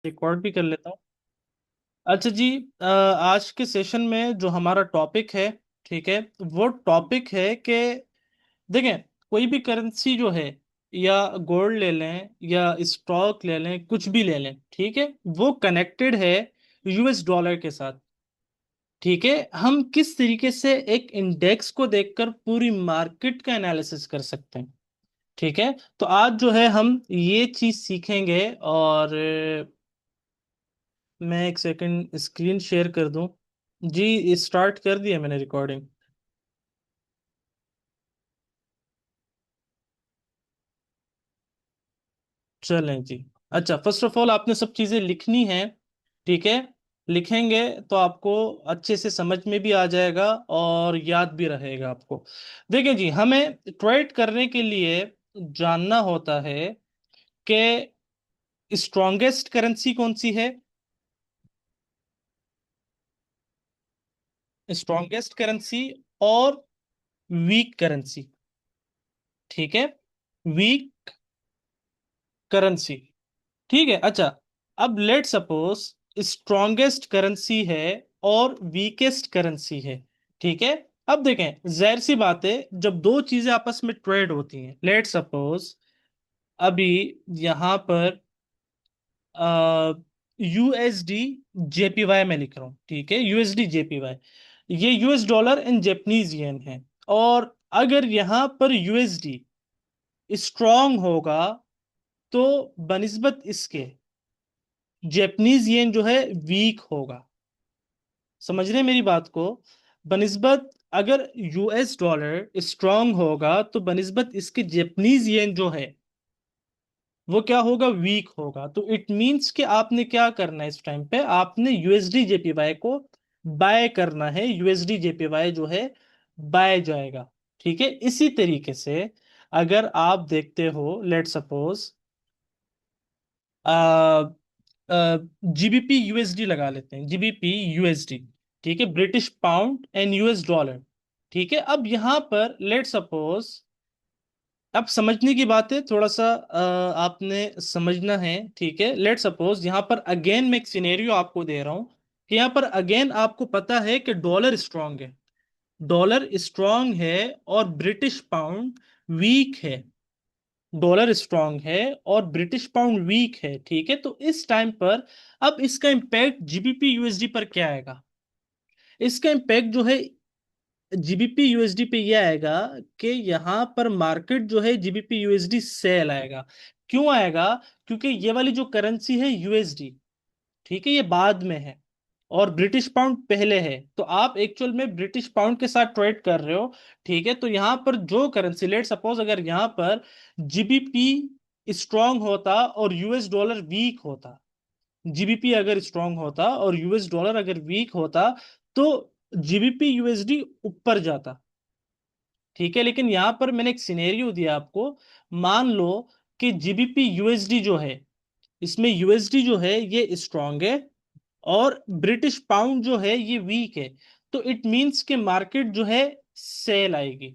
Record भी कर लेता हूँ। अच्छा जी। आज के सेशन में जो हमारा टॉपिक है, ठीक है, वो टॉपिक है कि देखें, कोई भी करेंसी जो है, या गोल्ड ले लें या स्टॉक ले लें, कुछ भी ले लें, ठीक है, वो कनेक्टेड है यूएस डॉलर के साथ। ठीक है, हम किस तरीके से एक इंडेक्स को देखकर पूरी मार्केट का एनालिसिस कर सकते हैं। ठीक है, तो आज जो है हम ये चीज सीखेंगे। और मैं एक सेकंड स्क्रीन शेयर कर दूं। जी, स्टार्ट कर दिया मैंने रिकॉर्डिंग। चलें जी। अच्छा, फर्स्ट ऑफ ऑल आपने सब चीज़ें लिखनी हैं। ठीक है, लिखेंगे तो आपको अच्छे से समझ में भी आ जाएगा और याद भी रहेगा आपको। देखिए जी, हमें ट्रेड करने के लिए जानना होता है कि स्ट्रॉन्गेस्ट करेंसी कौन सी है। स्ट्रॉन्गेस्ट करेंसी और वीक करेंसी। ठीक है, वीक करेंसी। ठीक है, अच्छा। अब लेट सपोज स्ट्रॉन्गेस्ट करेंसी है और वीकेस्ट करेंसी है। ठीक है, अब देखें, जाहिर सी बात है, जब दो चीजें आपस में ट्रेड होती हैं, लेट सपोज अभी यहां पर यूएसडी जेपीवाई में लिख रहा हूं। ठीक है, यूएसडी जेपीवाई, ये US dollar in Japanese yen है। और अगर यहां पर यूएसडी स्ट्रांग होगा तो बनिस्बत इसके जापानीज येन जो है वीक होगा। समझ रहे हैं मेरी बात को? बनिस्बत अगर यूएस डॉलर स्ट्रांग होगा तो बनिस्बत इसके जापानीज येन जो है वो क्या होगा, वीक होगा। तो इट मींस कि आपने क्या करना है, इस टाइम पे आपने यूएसडी जेपीवाई को बाय करना है। यूएसडी जेपीवाई जो है बाय जाएगा। ठीक है, इसी तरीके से अगर आप देखते हो, लेट सपोज जीबीपी यूएसडी लगा लेते हैं, जीबीपी यूएसडी। ठीक है, British pound and US dollar. ठीक है, अब यहां पर लेट सपोज, अब समझने की बात है, थोड़ा सा आपने समझना है। ठीक है, लेट सपोज यहां पर अगेन मैं एक सिनेरियो आपको दे रहा हूं कि यहां पर अगेन आपको पता है कि डॉलर स्ट्रांग है। डॉलर स्ट्रांग है और ब्रिटिश पाउंड वीक है। डॉलर स्ट्रांग है और ब्रिटिश पाउंड वीक है। ठीक है, तो इस टाइम पर अब इसका इम्पैक्ट जीबीपी यूएसडी पर क्या आएगा? इसका इम्पैक्ट जो है जीबीपी यूएसडी पे ये आएगा कि यहां पर मार्केट जो है जीबीपी यूएसडी सेल आएगा। क्यों आएगा? क्योंकि ये वाली जो करेंसी है यूएसडी, ठीक है, ये बाद में है और ब्रिटिश पाउंड पहले है। तो आप एक्चुअल में ब्रिटिश पाउंड के साथ ट्रेड कर रहे हो। ठीक है, तो यहां पर जो करेंसी, लेट सपोज अगर यहां पर जीबीपी स्ट्रांग होता और यूएस डॉलर वीक होता, जीबीपी अगर स्ट्रांग होता और यूएस डॉलर अगर वीक होता, तो जीबीपी यूएसडी ऊपर जाता। ठीक है, लेकिन यहां पर मैंने एक सिनेरियो दिया आपको। मान लो कि जीबीपी यूएसडी जो है, इसमें यूएसडी जो है ये स्ट्रांग है और ब्रिटिश पाउंड जो है ये वीक है। तो इट मींस कि मार्केट जो है सेल आएगी।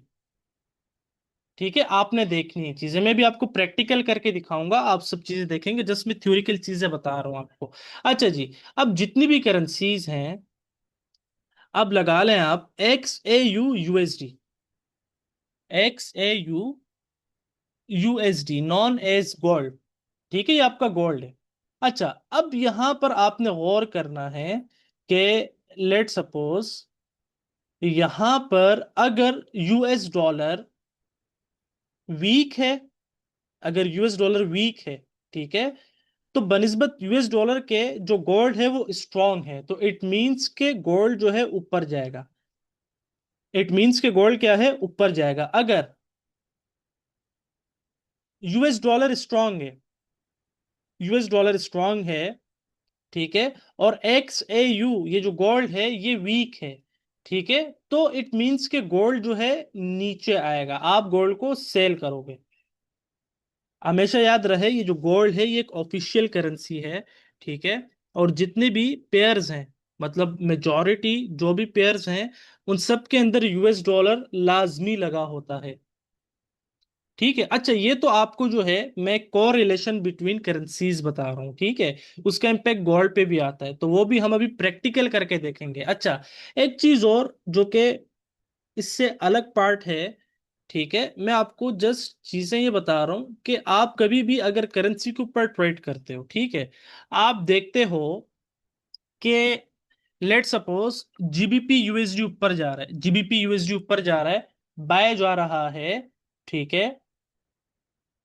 ठीक है, आपने देखनी है चीजें, मैं भी आपको प्रैक्टिकल करके दिखाऊंगा, आप सब चीजें देखेंगे, जस्ट मैं थ्योरिकल चीजें बता रहा हूं आपको। अच्छा जी, अब जितनी भी करेंसीज हैं, अब लगा लें आप X A U USD, X A U USD known as gold. ठीक है, ये आपका गोल्ड है। अच्छा, अब यहां पर आपने गौर करना है कि लेट सपोज यहां पर अगर यूएस डॉलर वीक है, अगर यूएस डॉलर वीक है, ठीक है, तो बनिस्बत यूएस डॉलर के जो गोल्ड है वो स्ट्रांग है। तो इट मींस के गोल्ड जो है ऊपर जाएगा। इट मींस के गोल्ड क्या है, ऊपर जाएगा। अगर यूएस डॉलर स्ट्रांग है, यूएस डॉलर स्ट्रांग है, ठीक है, और एक्स ए यू ये जो गोल्ड है ये वीक है, ठीक है, तो इट मींस के गोल्ड जो है नीचे आएगा, आप गोल्ड को सेल करोगे। हमेशा याद रहे, ये जो गोल्ड है ये एक ऑफिशियल करेंसी है। ठीक है, और जितने भी पेयर्स हैं, मतलब मेजॉरिटी जो भी पेयर्स हैं, उन सब के अंदर यूएस डॉलर लाजमी लगा होता है। ठीक है। अच्छा, ये तो आपको जो है मैं कोरिलेशन बिटवीन करेंसीज बता रहा हूँ, ठीक है। उसका इम्पैक्ट गोल्ड पे भी आता है, तो वो भी हम अभी प्रैक्टिकल करके देखेंगे। अच्छा, एक चीज और जो कि इससे अलग पार्ट है, ठीक है, मैं आपको जस्ट चीजें ये बता रहा हूं कि आप कभी भी अगर करेंसी के ऊपर ट्रेड करते हो, ठीक है, आप देखते हो कि लेट सपोज जीबीपी यूएसडी ऊपर जा रहा है, जीबीपी यूएसडी ऊपर जा रहा है, बाय जा रहा है, ठीक है,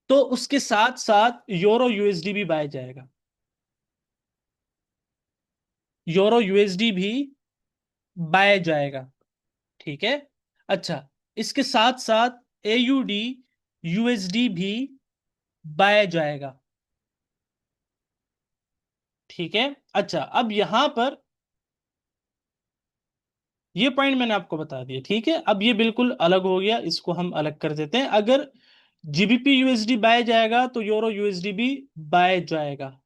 तो उसके साथ साथ यूरो यूएसडी भी बाय जाएगा, यूरो यूएसडी भी बाय जाएगा, ठीक है। अच्छा, इसके साथ साथ एयूडी यूएसडी भी बाय जाएगा, ठीक है। अच्छा, अब यहां पर ये पॉइंट मैंने आपको बता दिया, ठीक है। अब ये बिल्कुल अलग हो गया, इसको हम अलग कर देते हैं। अगर जीबीपी यूएसडी बाय जाएगा तो यूरो यूएसडी भी बाय जाएगा,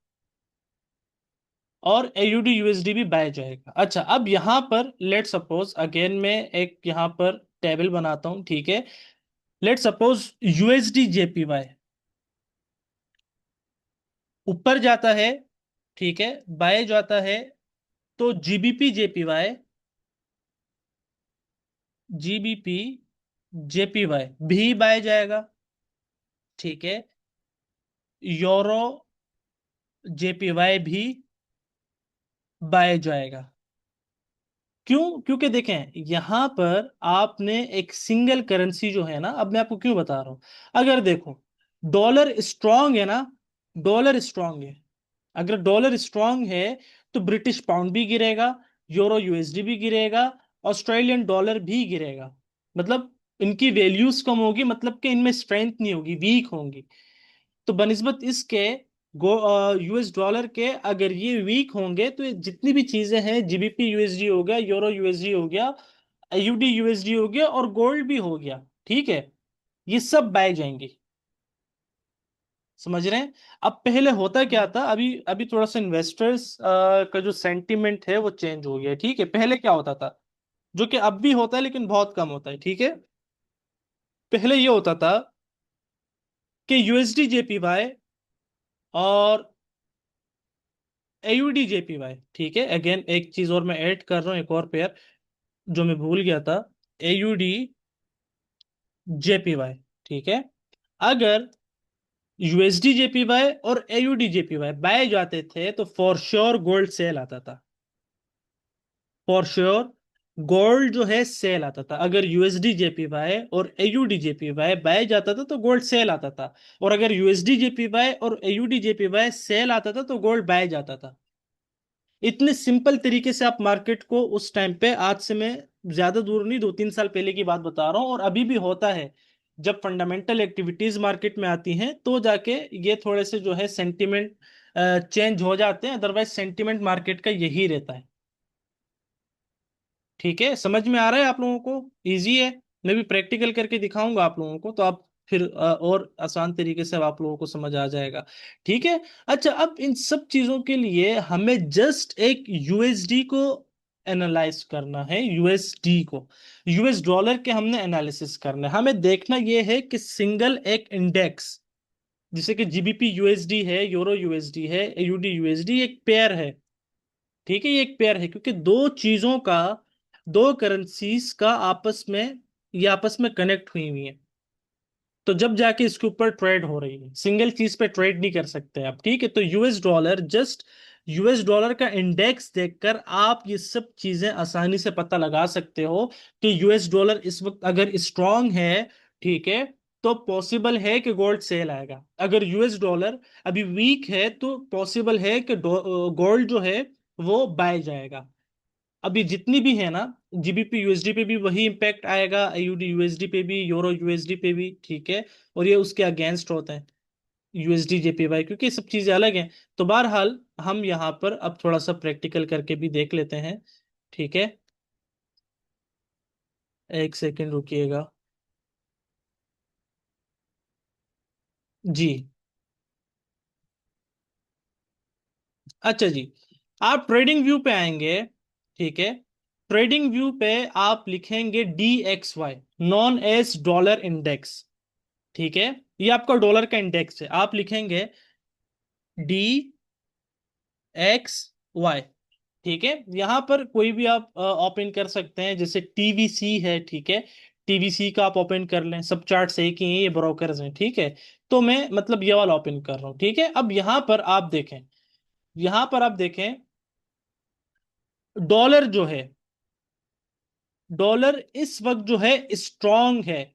और एयूडी यूएसडी भी बाय जाएगा। अच्छा, अब यहां पर लेट सपोज अगेन मैं एक यहां पर टेबल बनाता हूं, ठीक है। लेट सपोज यूएसडी जेपीवाई ऊपर जाता है, ठीक है, बाय जाता है, तो जीबीपी जेपीवाई, जीबीपी जेपीवाई भी बाय जाएगा, ठीक है। यूरो जेपीवाई भी बाय जाएगा। क्यों? क्योंकि देखें यहां पर आपने एक सिंगल करेंसी जो है ना, अब मैं आपको क्यों बता रहा हूं। अगर देखो डॉलर स्ट्रांग है ना, डॉलर स्ट्रांग है, अगर डॉलर स्ट्रांग है तो ब्रिटिश पाउंड भी गिरेगा, यूरो यूएसडी भी गिरेगा, ऑस्ट्रेलियन डॉलर भी गिरेगा। मतलब इनकी वैल्यूज कम होगी, मतलब कि इनमें स्ट्रेंथ नहीं होगी, वीक होंगी। तो बनिस्बत इसके यूएस डॉलर के अगर ये वीक होंगे तो ये जितनी भी चीजें हैं, जीबीपी यूएसडी हो गया, यूरो यूएसडी हो गया, एयूडी यूएसडी हो गया, और गोल्ड भी हो गया, ठीक है, ये सब बाय जाएंगे। समझ रहे हैं? अब पहले होता क्या था, अभी अभी थोड़ा सा इन्वेस्टर्स का जो सेंटिमेंट है वो चेंज हो गया है, ठीक है। पहले क्या होता था, जो कि अब भी होता है लेकिन बहुत कम होता है, ठीक है। पहले ये होता था कि यूएसडी जेपीवाई और एयूडी जेपीवाई, ठीक है, अगेन एक चीज और मैं ऐड कर रहा हूँ, एक और पेयर जो मैं भूल गया था, एयूडी जेपीवाई, ठीक है। अगर यूएसडी जेपीवाई और एयूडी जेपीवाई बाय जाते थे तो फॉर श्योर गोल्ड सेल आता था, फॉर श्योर गोल्ड जो है सेल आता था। अगर यूएसडी जेपीवाई और एयूडी जेपीवाई बाय जाता था तो गोल्ड सेल आता था, और अगर यूएसडी जेपीवाई और एयूडी जेपीवाई सेल आता था तो गोल्ड बाय जाता था। इतने सिंपल तरीके से आप मार्केट को उस टाइम पे, आज से मैं ज्यादा दूर नहीं, 2-3 साल पहले की बात बता रहा हूँ, और अभी भी होता है। जब फंडामेंटल एक्टिविटीज मार्केट में आती हैं तो जाके ये थोड़े से जो है सेंटिमेंट चेंज हो जाते हैं, अदरवाइज सेंटिमेंट मार्केट का यही रहता है। ठीक है, समझ में आ रहा है आप लोगों को? इजी है। मैं भी प्रैक्टिकल करके दिखाऊंगा आप लोगों को, तो आप फिर और आसान तरीके से अब आप लोगों को समझ आ जाएगा। ठीक है। अच्छा, अब इन सब चीजों के लिए हमें जस्ट एक यूएसडी को एनालाइज करना है, यूएसडी को, यूएस डॉलर के हमने एनालिसिस करना है। हमें देखना यह है कि सिंगल एक इंडेक्स, जैसे कि जीबीपी यूएसडी है, यूरो यूएसडी है, एयूडी यूएसडी, एक पेयर है, ठीक है, ये एक पेयर है, क्योंकि दो चीजों का, दो करेंसीज का आपस में, ये आपस में कनेक्ट हुई हुई है, तो जब जाके इसके ऊपर ट्रेड हो रही है, सिंगल चीज पे ट्रेड नहीं कर सकते आप, ठीक है। तो US dollar, just US dollar का इंडेक्स देखकर आप ये सब चीजें आसानी से पता लगा सकते हो कि यूएस डॉलर इस वक्त अगर स्ट्रांग है, ठीक है, तो पॉसिबल है कि गोल्ड सेल आएगा। अगर यूएस डॉलर अभी वीक है तो पॉसिबल है कि गोल्ड जो है वो बाय जाएगा। अभी जितनी भी है ना, जीबीपी यूएसडी पे भी वही इंपैक्ट आएगा, आईयूडी यूएसडी पे भी, यूरो यूएसडी पे भी, ठीक है। और ये उसके अगेंस्ट होता है यूएसडी जेपीवाई, क्योंकि ये सब चीजें अलग हैं। तो बहरहाल हम यहाँ पर अब थोड़ा सा प्रैक्टिकल करके भी देख लेते हैं, ठीक है। एक सेकंड रुकिएगा। जी। अच्छा जी, आप ट्रेडिंग व्यू पे आएंगे, ठीक है। ट्रेडिंग व्यू पे आप लिखेंगे DXY, known as dollar index, ठीक है, ये आपका डॉलर का इंडेक्स है, आप लिखेंगे डी एक्स वाई। ठीक है, यहां पर कोई भी आप ओपन कर सकते हैं, जैसे टीवीसी है, ठीक है, टीवीसी का आप ओपन कर लें, सब चार्ट सही की हैं, ये ब्रोकर्स हैं, ठीक है। तो मैं मतलब ये वाला ओपन कर रहा हूं, ठीक है। अब यहां पर आप देखें, यहां पर आप देखें, डॉलर जो है, डॉलर इस वक्त जो है स्ट्रांग है,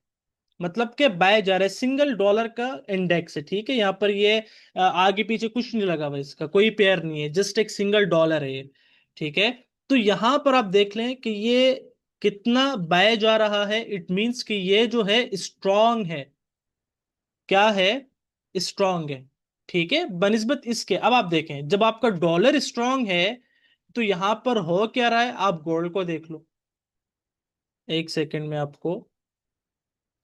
मतलब के बाय जा रहा है, सिंगल डॉलर का इंडेक्स है, ठीक है। यहाँ पर ये आगे पीछे कुछ नहीं लगा हुआ, इसका कोई पेयर नहीं है, जस्ट एक सिंगल डॉलर है ये, ठीक है। तो यहां पर आप देख लें कि ये कितना बाय जा रहा है, इट मींस कि ये जो है स्ट्रांग है, क्या है, स्ट्रांग है, ठीक है, बनिस्बत इसके। अब आप देखें, जब आपका डॉलर स्ट्रांग है तो यहां पर हो क्या रहा है, आप गोल्ड को देख लो, एक सेकंड में आपको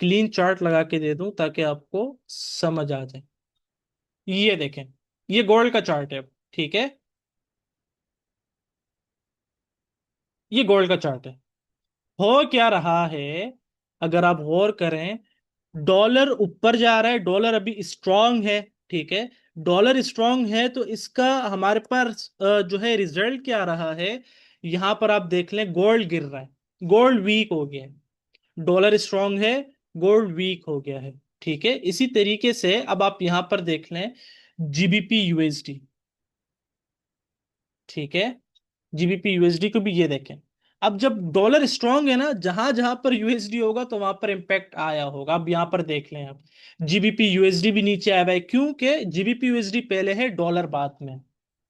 क्लीन चार्ट लगा के दे दूं ताकि आपको समझ आ जाए। ये देखें, ये गोल्ड का चार्ट है, ठीक है, ये गोल्ड का चार्ट है। हो क्या रहा है, अगर आप गौर करें, डॉलर ऊपर जा रहा है, डॉलर अभी स्ट्रांग है, ठीक है। डॉलर स्ट्रांग है तो इसका हमारे पास जो है रिजल्ट क्या आ रहा है, यहां पर आप देख लें गोल्ड गिर रहा है, गोल्ड वीक हो गया है। डॉलर स्ट्रांग है, गोल्ड वीक हो गया है, ठीक है। इसी तरीके से अब आप यहां पर देख लें जीबीपी यूएसडी, ठीक है, जीबीपी यूएसडी को भी ये देखें। अब जब डॉलर स्ट्रांग है ना, जहां जहां पर यूएसडी होगा तो वहां पर इंपैक्ट आया होगा। अब यहां पर देख लें आप, जीबीपी यूएसडी भी नीचे आया हुआ है, क्योंकि जीबीपी यूएसडी पहले है, डॉलर बाद में।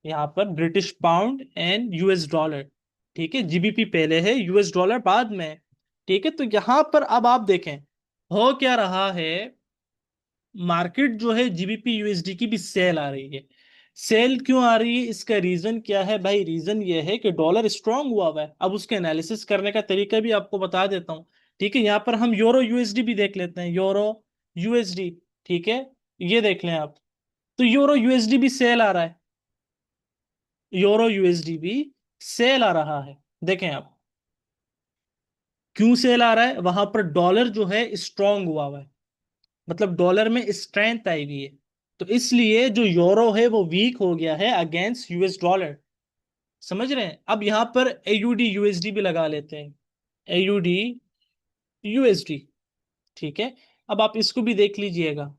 यहां पर British pound and US dollar, ठीक है, जीबीपी पहले है, यूएस डॉलर बाद में है, ठीक है। तो यहां पर अब आप देखें, हो क्या रहा है, मार्केट जो है जीबीपी यूएसडी की भी सेल आ रही है। सेल क्यों आ रही है, इसका रीजन क्या है भाई, रीजन ये है कि डॉलर स्ट्रांग हुआ है। अब उसके एनालिसिस करने का तरीका भी आपको बता देता हूं, ठीक है। यहां पर हम यूरो यूएसडी भी देख लेते हैं, यूरो यूएसडी, ठीक है, ये देख लें आप। तो यूरो यूएसडी भी सेल आ रहा है, यूरो यूएसडी भी सेल आ रहा है, देखें आप। क्यों सेल आ रहा है, वहां पर डॉलर जो है स्ट्रांग हुआ है, मतलब डॉलर में स्ट्रेंथ आई हुई है, तो इसलिए जो यूरो है वो वीक हो गया है अगेंस्ट यूएस डॉलर। समझ रहे हैं। अब यहां पर एयूडी यूएसडी भी लगा लेते हैं, एयूडी यूएसडी, ठीक है। अब आप इसको भी देख लीजिएगा,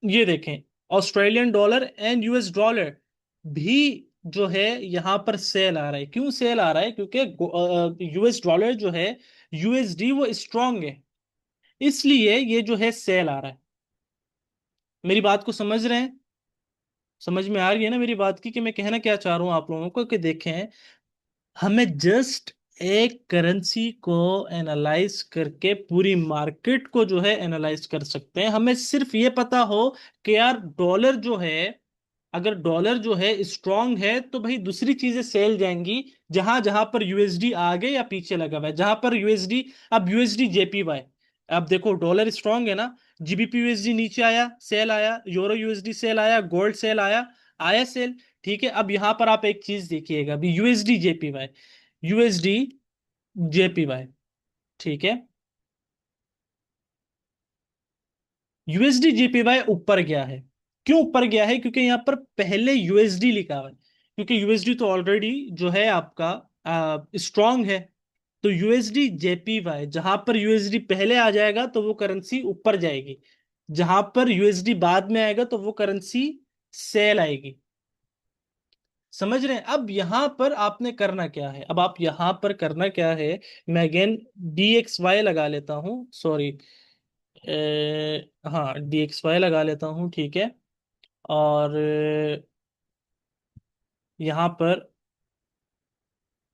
ये देखें, Australian dollar and US dollar भी जो है यहां पर सेल आ रहा है। क्यों सेल आ रहा है, क्योंकि यूएस डॉलर जो है, यूएसडी वो स्ट्रांग है, इसलिए ये जो है सेल आ रहा है। मेरी बात को समझ रहे हैं, समझ में आ रही है ना मेरी बात की, कि मैं कहना क्या चाह रहा हूं आप लोगों को, कि देखें, हमें जस्ट एक करेंसी को एनालाइज करके पूरी मार्केट को जो है एनालाइज कर सकते हैं। हमें सिर्फ ये पता हो कि यार डॉलर जो है, अगर डॉलर जो है स्ट्रांग है तो भाई दूसरी चीजें सेल जाएंगी, जहां जहां पर यूएसडी आगे या पीछे लगा हुआ है, जहां पर यूएसडी, अब यूएसडी जेपीवाई, अब देखो डॉलर स्ट्रांग है ना, जीबीपी यूएसडी नीचे आया, सेल आया, यूरो यूएसडी सेल आया, गोल्ड सेल आया, आया सेल, ठीक है। अब यहां पर आप एक चीज देखिएगा, अभी यूएसडी जेपीवाई, यूएसडी जेपीवाई, ठीक है, यूएसडी जीपीवाई ऊपर गया है। क्यों ऊपर गया है, क्योंकि यहां पर पहले यूएसडी लिखा हुआ है, क्योंकि यूएसडी तो ऑलरेडी जो है आपका स्ट्रांग है। तो यूएसडी जेपीवाई, जहां पर यूएसडी पहले आ जाएगा तो वो करेंसी ऊपर जाएगी, जहां पर यूएसडी बाद में आएगा तो वो करेंसी सेल आएगी। समझ रहे हैं। अब यहां पर आपने करना क्या है, अब आप यहां पर करना क्या है, मैं अगेन डी एक्स वाई लगा लेता हूं, सॉरी, हाँ डी एक्स वाई लगा लेता हूँ, ठीक है। और यहाँ पर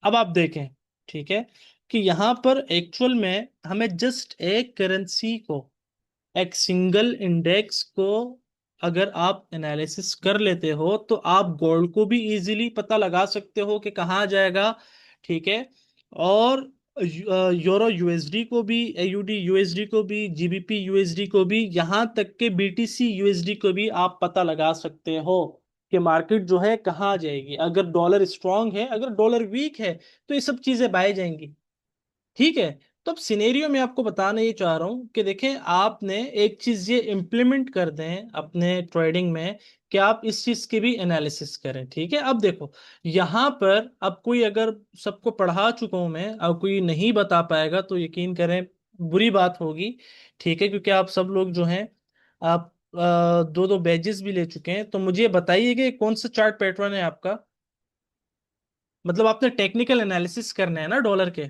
अब आप देखें, ठीक है, कि यहाँ पर एक्चुअल में हमें जस्ट एक करेंसी को, एक सिंगल इंडेक्स को अगर आप एनालिसिस कर लेते हो तो आप गोल्ड को भी इजीली पता लगा सकते हो कि कहाँ जाएगा, ठीक है। और यूरो यूएसडी को भी, एयूडी यूएसडी को भी, जीबीपी यूएसडी को भी, यहाँ तक के बीटीसी यूएसडी को भी आप पता लगा सकते हो कि मार्केट जो है कहाँ जाएगी। अगर डॉलर स्ट्रांग है, अगर डॉलर वीक है तो ये सब चीजें बाय जाएंगी, ठीक है। तो अब सिनेरियो में आपको बताना ये चाह रहा हूं कि देखें, आपने एक चीज ये इम्प्लीमेंट कर दें अपने ट्रेडिंग में कि आप इस चीज की भी एनालिसिस करें। ठीक है, अब देखो यहां पर अब कोई अगर, सबको पढ़ा चुका हूं मैं, अब कोई नहीं बता पाएगा तो यकीन करें बुरी बात होगी। ठीक है, क्योंकि आप सब लोग जो हैं, आप दो दो बैजेस भी ले चुके हैं। तो मुझे बताइए कि कौन सा चार्ट पैटर्न है आपका, मतलब आपने टेक्निकल एनालिसिस करना है ना डॉलर के।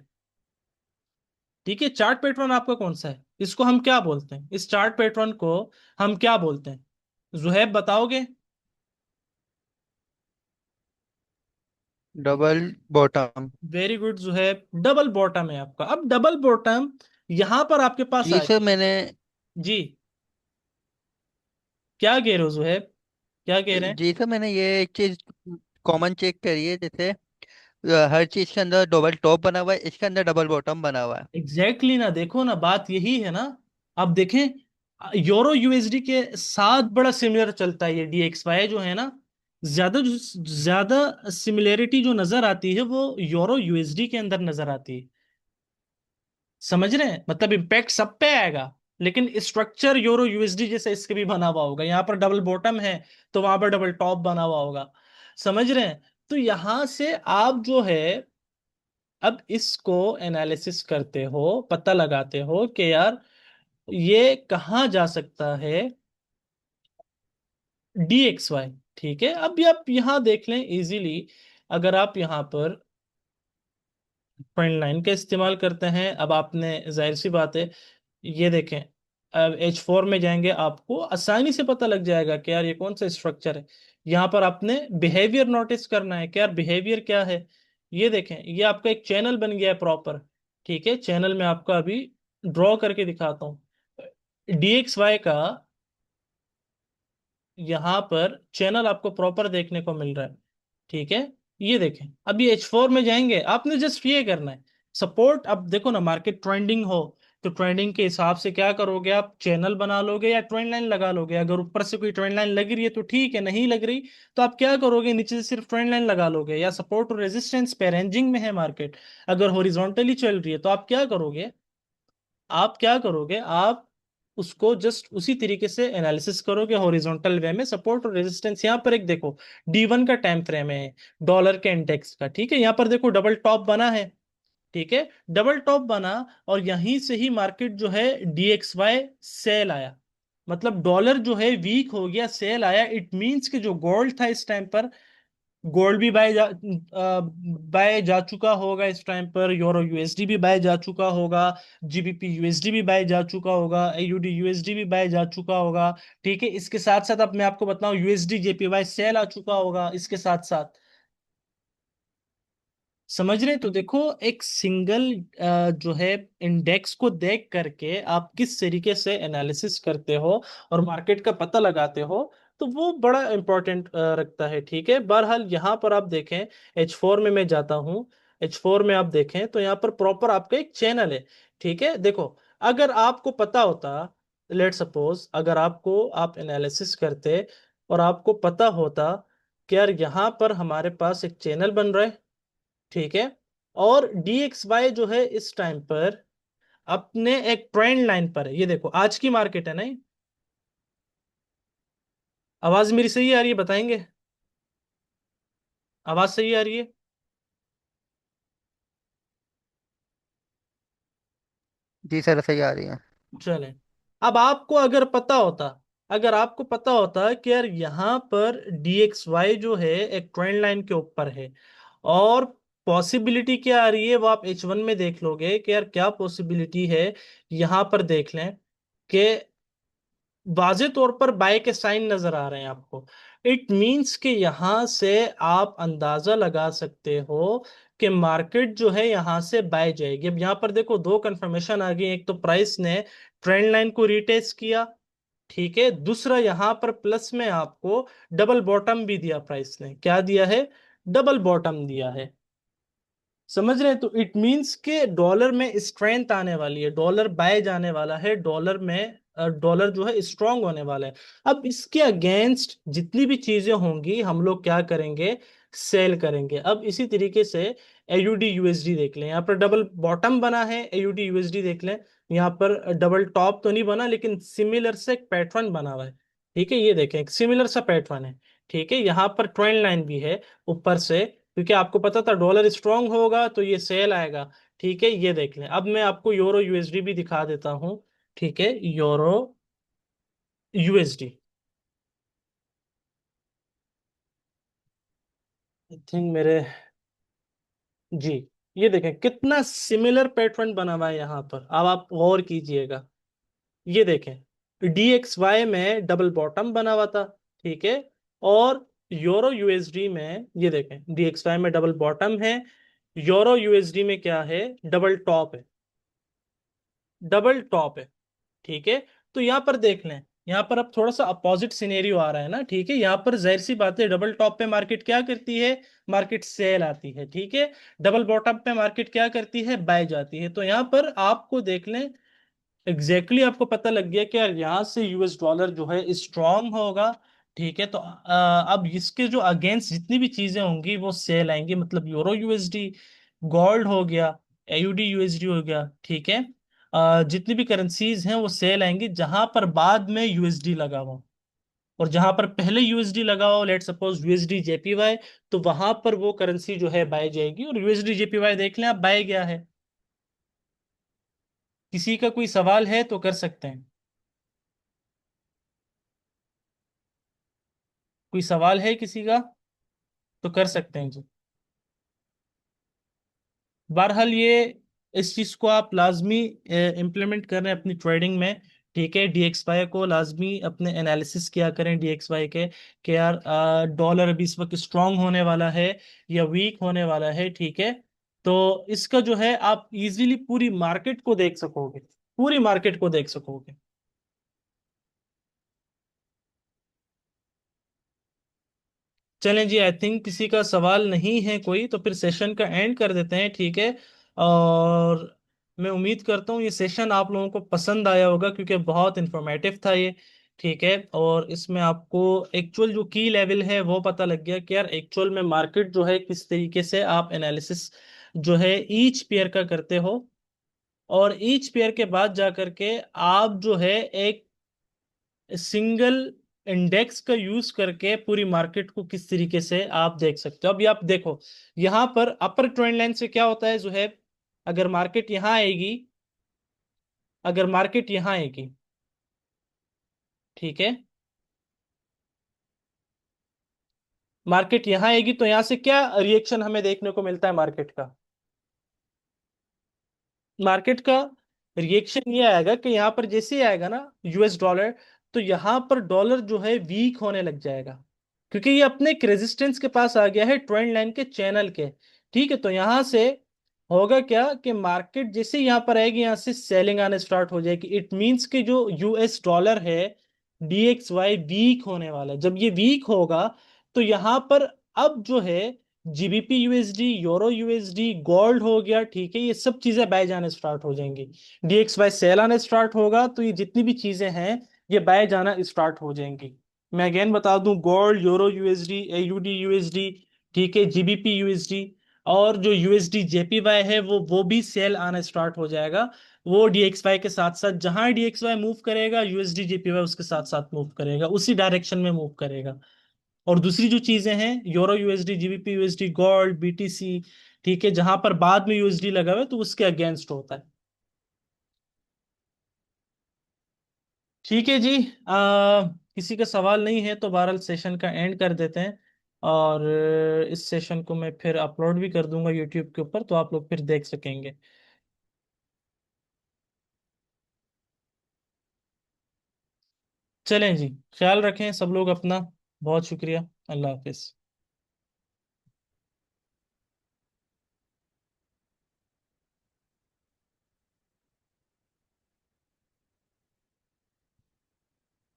ठीक है, चार्ट पैटर्न आपका कौन सा है, इसको हम क्या बोलते हैं, इस चार्ट पैटर्न को हम क्या बोलते हैं, जुहैब बताओगे? Double bottom. Very good Zuhaib, double bottom है आपका। अब डबल बॉटम यहां पर आपके पास जी आए। सर मैंने जी, क्या कह रहे हो जुहैब, क्या कह रहे हैं? जी सर मैंने ये एक चीज कॉमन चेक करी है, जैसे हर चीज के अंदर डबल टॉप बना हुआ है, इसके अंदर डबल बॉटम बना हुआ है। एग्जैक्टली ना, देखो ना, बात यही है ना। अब देखें, यूरो यूएसडी के साथ बड़ा सिमिलर चलता है ये DXY जो है ना। ज्यादा सिमिलरिटी जो नजर आती है वो यूरो यूएसडी के अंदर नजर आती है। समझ रहे हैं, मतलब इम्पैक्ट सब पे आएगा, लेकिन स्ट्रक्चर यूरो यूएसडी जैसे इसके भी बना हुआ होगा। यहाँ पर डबल बॉटम है तो वहां पर डबल टॉप बना हुआ होगा। समझ रहे हैं? तो यहां से आप जो है, अब इसको एनालिसिस करते हो, पता लगाते हो कि यार ये कहाँ जा सकता है, DXY। ठीक है, अब ये आप यहाँ देख लें इजीली। अगर आप यहाँ पर ट्रेंड लाइन का इस्तेमाल करते हैं, अब आपने जाहिर सी बात है, ये देखें, अब H4 में जाएंगे, आपको आसानी से पता लग जाएगा कि यार ये कौन सा स्ट्रक्चर है। यहाँ पर आपने बिहेवियर नोटिस करना है कि यार बिहेवियर क्या है। ये देखें, ये आपका एक चैनल बन गया है प्रॉपर। ठीक है, चैनल में आपका अभी ड्रॉ करके दिखाता हूँ। DXY का यहाँ पर चैनल आपको प्रॉपर देखने को मिल रहा है। ठीक है, ये देखें, अभी H4 में जाएंगे, आपने जस्ट ये करना है सपोर्ट। अब देखो ना, मार्केट ट्रेंडिंग हो तो ट्रेंडिंग के हिसाब से क्या करोगे, आप चैनल बना लोगे या ट्रेंड लाइन लगा लोगे। अगर ऊपर से कोई ट्रेंड लाइन लग रही है तो ठीक है, नहीं लग रही तो आप क्या करोगे, नीचे से सिर्फ ट्रेंड लाइन लगा लोगे। या सपोर्ट और रेजिस्टेंस पे रेंजिंग में है मार्केट, अगर हॉरिजॉन्टली चल रही है तो आप क्या करोगे, आप उसको जस्ट उसी तरीके से एनालिसिस करोगे हॉरिजॉन्टल वे में। सपोर्ट और रेजिस्टेंस यहाँ पर एक देखो, D1 का टाइम फ्रेम है डॉलर के इंडेक्स का। ठीक है, यहाँ पर देखो डबल टॉप बना है। ठीक है, डबल टॉप बना और यहीं से ही मार्केट जो है DXY सेल आया, मतलब डॉलर जो है वीक हो गया, सेल आया। इट मींस कि जो गोल्ड था इस टाइम पर, गोल्ड भी बाय जा चुका होगा इस टाइम पर, यूरो यूएसडी भी बाय जा चुका होगा, GBP USD भी बाय जा चुका होगा, AUD USD भी बाय जा चुका होगा। ठीक है, इसके साथ साथ अब मैं आपको बताऊं USD JPY सेल आ चुका होगा इसके साथ साथ। समझ रहे हैं? तो देखो, एक सिंगल जो है इंडेक्स को देख करके आप किस तरीके से एनालिसिस करते हो और मार्केट का पता लगाते हो, तो वो बड़ा इंपॉर्टेंट रखता है। ठीक है, बहरहाल यहाँ पर आप देखें, H4 में मैं जाता हूँ। H4 में आप देखें तो यहाँ पर प्रॉपर आपका एक चैनल है। ठीक है, देखो, अगर आपको पता होता, लेट सपोज अगर आपको, आप एनालिसिस करते और आपको पता होता कि यार यहाँ पर हमारे पास एक चैनल बन रहा है। ठीक है, और DXY जो है इस टाइम पर अपने एक ट्रेंड लाइन पर है। ये देखो आज की मार्केट है ना ये। आवाज मेरी सही आ रही है, बताएंगे? आवाज सही आ रही है? जी सर सही आ रही है। चले, अब आपको अगर पता होता, अगर आपको पता होता कि यार यहाँ पर DXY जो है एक ट्रेंड लाइन के ऊपर है, और पॉसिबिलिटी क्या आ रही है वो आप H1 में देख लोगे कि यार क्या पॉसिबिलिटी है। यहाँ पर देख लें कि वाजे तौर पर बाय के साइन नजर आ रहे हैं आपको। इट मींस कि यहां से आप अंदाजा लगा सकते हो कि मार्केट जो है यहां से बाय जाएगी। अब यहां पर देखो दो कंफर्मेशन आ गई, एक तो प्राइस ने ट्रेंड लाइन को रिटेस्ट किया। ठीक है, दूसरा यहां पर प्लस में आपको डबल बॉटम भी दिया, प्राइस ने क्या दिया है, डबल बॉटम दिया है। समझ रहे हैं? तो इट मींस के डॉलर में स्ट्रेंथ आने वाली है, डॉलर बाय जाने वाला है, डॉलर में डॉलर जो है स्ट्रांग होने वाला है। अब इसके अगेंस्ट जितनी भी चीजें होंगी हम लोग क्या करेंगे, सेल करेंगे। अब इसी तरीके से एयूडी यूएसडी देख लें, यहाँ पर डबल बॉटम बना है, एयूडी यूएसडी देख लें, यहाँ पर डबल टॉप तो नहीं बना लेकिन सिमिलर से एक पैटर्न बना हुआ है। ठीक है, ये देखें एक सिमिलर सा पैटर्न है। ठीक है, यहाँ पर ट्रेंड लाइन भी है ऊपर से, क्योंकि आपको पता था डॉलर स्ट्रांग होगा तो ये सेल आएगा। ठीक है, ये देख लें। अब मैं आपको यूरो यूएसडी भी दिखा देता हूँ। ठीक है, यूरो यूएसडी, आई थिंक मेरे, जी, ये देखें कितना सिमिलर पैटर्न बना हुआ है यहाँ पर। अब आप गौर कीजिएगा, ये देखें DXY में डबल बॉटम बना हुआ था। ठीक है, और यूरो यूएसडी में ये देखें DXY में डबल बॉटम है, यूरो यूएसडी में क्या है, डबल टॉप है, डबल टॉप है। ठीक है, तो यहाँ पर देख लें, यहाँ पर अब थोड़ा सा अपोजिट सिनेरियो आ रहा है ना। ठीक है, यहाँ पर जाहिर सी बात है डबल टॉप पे मार्केट क्या करती है, मार्केट सेल आती है। ठीक है, डबल बॉटम पे मार्केट क्या करती है, बाय जाती है। तो यहाँ पर आपको देख लें, आपको पता लग गया कि यार यहाँ से यूएस डॉलर जो है स्ट्रांग होगा। ठीक है, तो अब इसके जो अगेंस्ट जितनी भी चीजें होंगी वो सेल आएंगी, मतलब यूरो यूएसडी, गोल्ड हो गया, एयूडी यूएसडी हो गया। ठीक है, जितनी भी करेंसीज हैं वो सेल आएंगी जहां पर बाद में यूएसडी लगा हुआ, और जहां पर पहले यूएसडी लगा हुआ, लेट सपोज यूएसडी जेपीवाई, तो वहां पर वो करेंसी जो है बाय जाएगी। और यूएसडी जेपीवाई देख लें आप, बाय गया है। किसी का कोई सवाल है तो कर सकते हैं, कोई सवाल है किसी का तो कर सकते हैं जी। बहरहाल ये, इस चीज को आप लाजमी इम्प्लीमेंट कर रहे हैं अपनी ट्रेडिंग में। ठीक है, DXY को लाजमी अपने एनालिसिस किया करें DXY के, कि यार डॉलर अभी इस वक्त स्ट्रांग होने वाला है या वीक होने वाला है। ठीक है, तो इसका जो है आप इजीली पूरी मार्केट को देख सकोगे, पूरी मार्केट को देख सकोगे। चलें जी, आई थिंक किसी का सवाल नहीं है कोई, तो फिर सेशन का एंड कर देते हैं। ठीक है, और मैं उम्मीद करता हूँ ये सेशन आप लोगों को पसंद आया होगा, क्योंकि बहुत इंफॉर्मेटिव था ये। ठीक है, और इसमें आपको एक्चुअल जो की लेवल है वो पता लग गया कि यार एक्चुअल में मार्केट जो है किस तरीके से आप एनालिसिस जो है ईच पेयर का करते हो, और ईच पेयर के बाद जा करके आप जो है एक सिंगल इंडेक्स का यूज करके पूरी मार्केट को किस तरीके से आप देख सकते हो। अभी आप देखो, यहां पर अपर ट्रेंड लाइन से क्या होता है जो है, अगर मार्केट यहां आएगी, अगर मार्केट यहां आएगी, ठीक है, मार्केट यहां आएगी तो यहां से क्या रिएक्शन हमें देखने को मिलता है मार्केट का, मार्केट का रिएक्शन ये आएगा कि यहाँ पर जैसे ही आएगा ना यूएस डॉलर, तो यहाँ पर डॉलर जो है वीक होने लग जाएगा, क्योंकि ये अपने एक रेजिस्टेंस के पास आ गया है, ट्रेंड लाइन के चैनल के। ठीक है, तो यहाँ से होगा क्या कि मार्केट जैसे ही यहाँ पर आएगी, यहाँ से सेलिंग आने स्टार्ट हो जाएगी। इट मींस कि जो यूएस डॉलर है DXY वीक होने वाला है। जब ये वीक होगा तो यहाँ पर अब जो है GBP USD, euro USD, gold हो गया, ठीक है, ये सब चीजें बाय जाने स्टार्ट हो जाएंगी। DXY सेल आने स्टार्ट होगा तो ये जितनी भी चीजें हैं ये बाय जाना स्टार्ट हो जाएंगी। मैं अगेन बता दूं, gold, euro USD, AUD USD, ठीक है, जीबीपी यूएसडी, और जो यूएसडी जेपीवाई है वो भी सेल आना स्टार्ट हो जाएगा। वो DXY के साथ साथ, जहां DXY मूव करेगा यूएसडी जेपीवाई उसके साथ साथ मूव करेगा, उसी डायरेक्शन में मूव करेगा। और दूसरी जो चीजें हैं, euro USD, GBP USD, gold, BTC, ठीक है, जहां पर बाद में यूएसडी लगा हुआ है तो उसके अगेंस्ट होता है। ठीक है जी, किसी का सवाल नहीं है तो बहरहाल सेशन का एंड कर देते हैं। और इस सेशन को मैं फिर अपलोड भी कर दूंगा यूट्यूब के ऊपर, तो आप लोग फिर देख सकेंगे। चलें जी, ख्याल रखें सब लोग अपना। बहुत शुक्रिया, अल्लाह हाफिज।